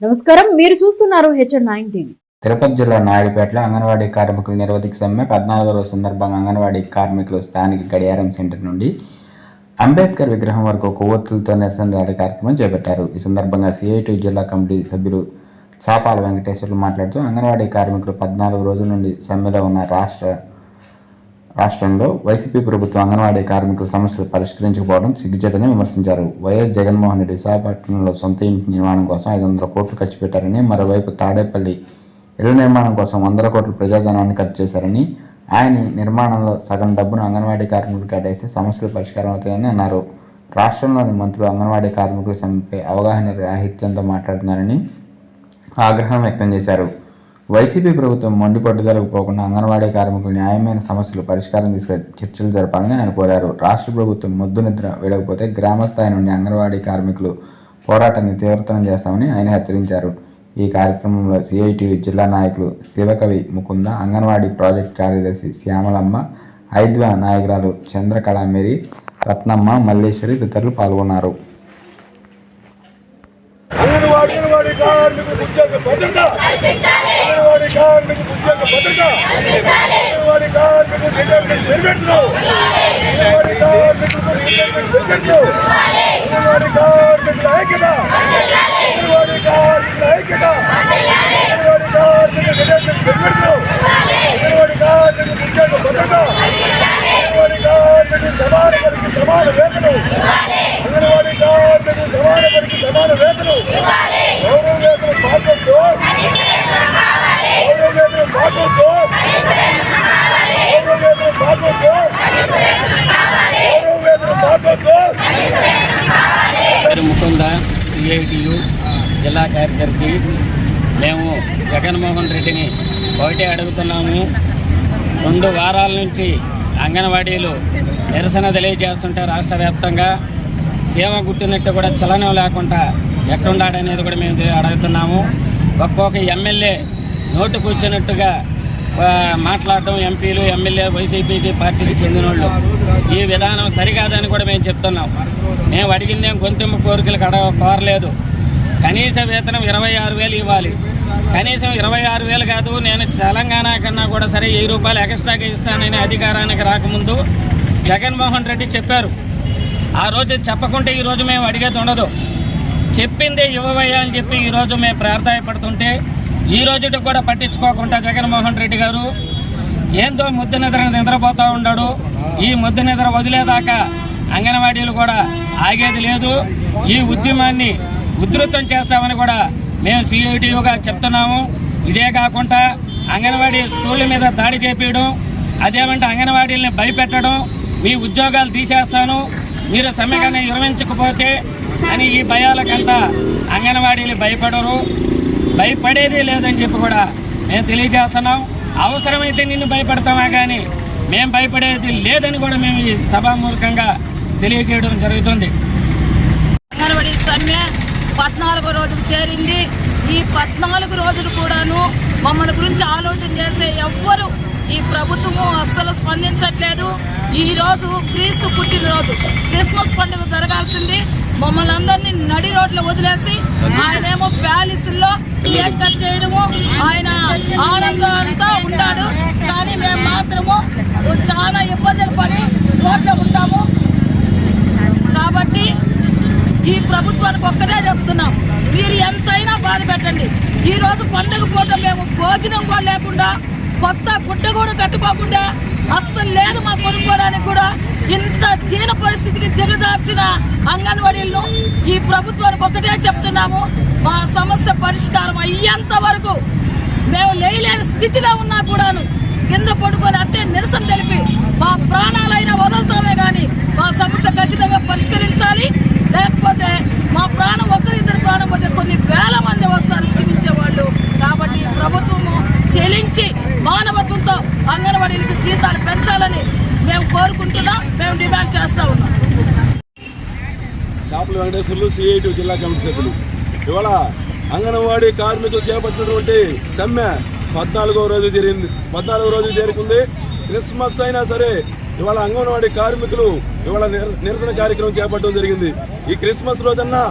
నమస్కారం, మీరు చూస్తున్నారు HN9 టీవీ. తిరుపతి జిల్లా నాయుడుపేటలో అంగన్వాడీ కార్మికులు నిరవధిక సమ్మె 14వ రోజు సందర్భంగా అంగన్వాడీ కార్మికులు స్థానిక గడియారం సెంటర్ నుండి అంబేద్కర్ విగ్రహం వరకు కొవ్వొత్తులతో నిరసన ర్యాలీ కార్యక్రమం చేపట్టారు. ఈ సందర్భంగా CITU జిల్లా కమిటీ సభ్యులు చాపాల వెంకటేశ్వర్లు మాట్లాడుతూ అంగన్వాడీ కార్మికులు 14 రోజుల నుండి సమ్మెలో ఉన్న రాష్ట్రంలో వైసీపీ ప్రభుత్వం అంగన్వాడీ కార్మికుల సమస్యలు పరిష్కరించకపోవడం సిగ్గుచేటని విమర్శించారు. వైఎస్ జగన్మోహన్ రెడ్డి విశాఖపట్నంలో సొంత ఇంటి నిర్మాణం కోసం 500 కోట్లు ఖర్చు పెట్టారని, మరోవైపు తాడేపల్లి ఇళ్ల నిర్మాణం కోసం 100 కోట్ల ప్రజాధనాన్ని ఖర్చు చేశారని, ఆయన నిర్మాణంలో సగం డబ్బును అంగన్వాడీ కార్మికులు కేటాయిస్తే సమస్యలు పరిష్కారం అవుతాయని అన్నారు. రాష్ట్రంలోని మంత్రులు అంగన్వాడీ కార్మికుల సమ్మెపై అవగాహన రాహిత్యంతో మాట్లాడుతున్నారని ఆగ్రహం వ్యక్తం చేశారు. వైసీపీ ప్రభుత్వం మొండి పట్టుదలకు పోకుండా అంగన్వాడీ కార్మికులు న్యాయమైన సమస్యలు పరిష్కారం తీసుకుని చర్చలు జరపాలని ఆయన కోరారు. రాష్ట్ర ప్రభుత్వం మొద్దు నిద్ర వీడకపోతే గ్రామస్థాయి నుండి అంగన్వాడీ కార్మికులు పోరాటాన్ని తీవ్రతరం చేస్తామని ఆయన హెచ్చరించారు. ఈ కార్యక్రమంలో CITU జిల్లా నాయకులు శివకవి ముకుంద, అంగన్వాడీ ప్రాజెక్ట్ కార్యదర్శి శ్యామలమ్మ, ఐద్వా నాయకురాలు చంద్రకళ మేరీ, రత్నమ్మ, మల్లేశ్వరి తదితరులు పాల్గొన్నారు. అంగన్వాడీ కార్మికులకు ఉద్యోగ భద్రత, అంగన్వాడీ కార్మికులకు ఉద్యోగ భద్రత, అంగన్వాడీ కార్మికులకు రిటైర్మెంట్ బెనిఫిట్స్, అంగన్వాడీ కార్మికులకు రిటైర్మెంట్ బెనిఫిట్స్, అంగన్వాడీ కార్మికుల ఐక్యత, అంగన్వాడీ కార్మికుల ఐక్యత, అంగన్వాడీ కార్మికులకు రిటైర్మెంట్ బెనిఫిట్స్, అంగన్వాడీ కార్మికులకు ఉద్యోగ భద్రత, అంగన్వాడీ కార్మికులకు సమాన పనికి సమాన వేతనం, అంగన్వాడీ కార్మికులకు సమాన పనికి సమాన వేతనం, గౌరవ వేతనం మాకొద్దు, గౌరవ వేతనం మాకొద్దు, గౌరవ వేతనం మాకొద్దు, గౌరవ వేతనం మాకొద్దు. ముకుంద, CITU జిల్లా కార్యదర్శి. మేము జగన్మోహన్ రెడ్డిని ఒకటే అడుగుతున్నాము. 2 వారాల నుంచి అంగన్వాడీలు నిరసన తెలియజేస్తుంటే రాష్ట్ర వ్యాప్తంగా సీమ గుట్టినట్టు కూడా చలనం లేకుండా ఎక్కడున్నాడనేది కూడా మేము అడుగుతున్నాము. ఒక్కొక్క ఎమ్మెల్యే నోటు కూర్చున్నట్టుగా మాట్లాడటం, ఎంపీలు ఎమ్మెల్యే వైసీపీకి పార్టీకి చెందిన వాళ్ళు, ఈ విధానం సరికాదని కూడా మేము చెప్తున్నాం. మేము అడిగిందేం గొంతెమ్మ కోరికలకు కోరలేదు. కనీస వేతనం 26,000 ఇవ్వాలి. కనీసం 26,000 కాదు, నేను తెలంగాణ కన్నా కూడా సరే 1000 రూపాయలు ఎక్స్ట్రాగా ఇస్తానని అధికారానికి రాకముందు జగన్మోహన్ రెడ్డి చెప్పారు. ఆ రోజు చెప్పకుంటే ఈరోజు మేము అడిగేది ఉండదు. చెప్పిందే ఇవ్వవయ్యా అని చెప్పి ఈరోజు మేము ప్రార్థాయపడుతుంటే ఈ రోజుకి కూడా పట్టించుకోకుండా జగన్మోహన్ రెడ్డి గారు ఏందో ముద్దు నిద్రపోతూ ఉన్నాడు. ఈ ముద్దు నిద్ర వదిలేదాకా అంగన్వాడీలు కూడా ఆగేది లేదు. ఈ ఉద్యమాన్ని ఉధృతం చేస్తామని కూడా మేము CITUగా చెప్తున్నాము. ఇదే కాకుండా అంగన్వాడీ స్కూళ్ళ మీద దాడి చేపించడం, అదేమంటే అంగన్వాడీలని భయపెట్టడం, మీ ఉద్యోగాలు తీసేస్తాను, మీరు సమ్మెగానే విరమించకపోతే అని ఈ భయాలకంతా అంగన్వాడీలు భయపడరు, భయపడేది లేదని చెప్పి కూడా మేము తెలియజేస్తున్నాం. అవసరమైతే నిన్ను భయపడతామా కానీ మేము భయపడేది లేదని కూడా మేము ఈ సభామూలకంగా తెలియజేయడం జరుగుతుంది. అంగన్వాడీ సమ్మె 14వ రోజుకు చేరింది. ఈ 14 రోజులు కూడాను మమ్మల్ని గురించి ఆలోచన చేసే ఎవ్వరు ఈ ప్రభుత్వము అస్సలు స్పందించట్లేదు. ఈరోజు క్రీస్తు పుట్టినరోజు, క్రిస్మస్ పండుగ జరగాల్సింది మమ్మల్ని అందరినీ నడి రోడ్లు వదిలేసి ఆయనేమో ప్యాలెస్లో కేక్ కట్ చేయడము, ఆయన ఆనందంతో ఉంటాడు. కానీ మేము మాత్రము చాలా ఇబ్బందులు పడి రోడ్లో ఉంటాము. కాబట్టి ఈ ప్రభుత్వానికి ఒక్కటే చెప్తున్నాం, మీరు ఎంతైనా బాధ పెట్టండి. ఈరోజు పండుగ పూట మేము భోజనం కూడా లేకుండా, కొత్త గుడ్డ కూడా కట్టుకోకుండా అస్సలు లేదు మా కొనుక్కోవడానికి కూడా. ఇంత దీన పరిస్థితికి దిగదార్చిన అంగన్వాడీలను ఈ ప్రభుత్వానికి ఒకటే చెప్తున్నాము, మా సమస్య పరిష్కారం అయ్యేంత వరకు మేము లేని స్థితిలో ఉన్నా కూడాను కింద పడుకొని అట్టే నిరసన తెలిపి మా ప్రాణాలైనా వదులుతామే కానీ మా సమస్య ఖచ్చితంగా పరిష్కరించాలి. లేకపోతే మా ప్రాణం ఒకరిద్దరు ప్రాణం పోతే కొన్ని వేల మంది వస్తారు జీవించేవాళ్ళు. కాబట్టి ప్రభుత్వము చెల్లించి మానవత్వంతో అంగన్వాడీలకు జీతాలు పెంచాలని మేము కోరుకుంటున్నాం, మేము డిమాండ్ చేస్తా ఉన్నాం. చాపల వెంకటేశ్వర్లు, CITU జిల్లా కమిటీ సభ్యులు. ఇవాళ అంగన్వాడీ కార్మికులు చేపట్టినటువంటి సమ్మె 14వ రోజు జరిగింది. 14వ రోజు చేరుకుంది. క్రిస్మస్ అయినా సరే ఇవాళ అంగన్వాడీ కార్మికులు ఇవాళ నిరసన కార్యక్రమం చేపట్టడం జరిగింది. ఈ క్రిస్మస్ రోజన్నా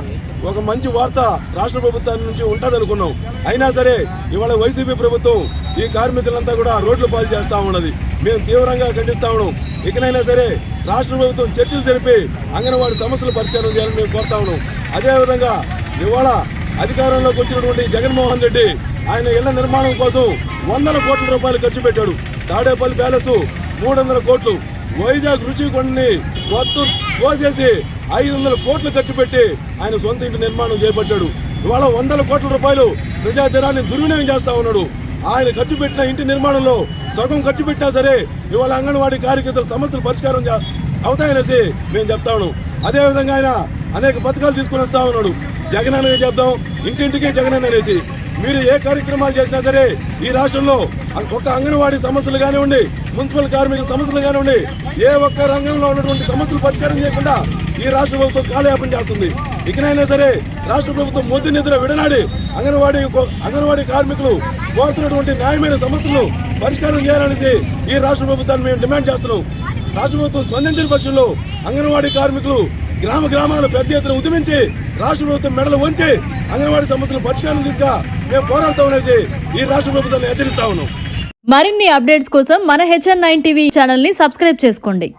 ఒక మంచి వార్త రాష్ట్ర ప్రభుత్వం నుంచి ఉంటుంది అనుకున్నాం. అయినా సరే ఇవాళ వైసీపీ ప్రభుత్వం ఈ కార్మికులంతా కూడా రోడ్ల పాలు చేస్తా ఉన్నది. మేము తీవ్రంగా ఖండిస్తా ఉన్నాం. ఇకనైనా సరే రాష్ట్ర ప్రభుత్వం చర్చలు జరిపి అంగన్వాడీ సమస్యలు పరిష్కారం చేయాలని మేము కోరుతా ఉన్నాం. అదేవిధంగా ఇవాళ అధికారంలోకి వచ్చినటువంటి జగన్మోహన్ రెడ్డి ఆయన ఇళ్ల నిర్మాణం కోసం 100 కోట్ల రూపాయలు ఖర్చు పెట్టాడు. తాడేపల్లి ప్యాలెస్ 300 కోట్లు, వైజాగ్ రుచికొండని మొత్తం కోసేసి 500 కోట్లు ఖర్చు పెట్టి ఆయన సొంత ఇంటి నిర్మాణం చేపట్టాడు. ఇవాళ 100 కోట్ల రూపాయలు ప్రజాధనాన్ని దుర్వినియోగం చేస్తా ఉన్నాడు. ఆయన ఖర్చు పెట్టిన ఇంటి నిర్మాణంలో సగం ఖర్చు పెట్టినా సరే ఇవాళ అంగన్వాడీ కార్యకర్తల సమస్యలు పరిష్కారం అవుతాయనేసి మేము చెప్తా ఉన్నాం. అదేవిధంగా ఆయన అనేక పథకాలు తీసుకుని వస్తా ఉన్నాడు. జగన్ అనేది చెప్తాం, ఇంటింటికి జగన్ అనేసి. మీరు ఏ కార్యక్రమాలు చేసినా సరే ఈ రాష్ట్రంలో ఒక అంగన్వాడీ సమస్యలు కానివ్వండి, మున్సిపల్ కార్మికుల సమస్యలు కానివ్వండి, ఏ ఒక్క రంగంలో ఉన్నటువంటి సమస్యలు పరిష్కారం చేయకుండా ఈ రాష్ట్ర ప్రభుత్వం కాలయాపన చేస్తుంది. ఇకనైనా సరే రాష్ట్ర ప్రభుత్వం మొద్దు నిద్ర విడనాడి అంగన్వాడీ కార్మికులు కోరుతున్నటువంటి న్యాయమైన సమస్యలను పరిష్కారం చేయాలనేసి ఈ రాష్ట్ర ప్రభుత్వాన్ని మేము డిమాండ్ చేస్తున్నాం. రాష్ట్ర ప్రభుత్వం స్పందించిన పక్షంలో అంగన్వాడీ కార్మికులు గ్రామాలను పెద్ద ఎత్తున ఉద్యమించి రాష్ట్ర ప్రభుత్వం మెడలు వంచి అంగన్వాడీ సమస్యలు పరిష్కారం తీసుగా మేము పోరాడతామనేసి ఈ రాష్ట్ర ప్రభుత్వాన్ని హెచ్చరిస్తా ఉన్నాం. మరిన్ని అప్డేట్స్ కోసం మన HN9 టీవీ ఛానల్ ని సబ్స్క్రైబ్ చేసుకోండి.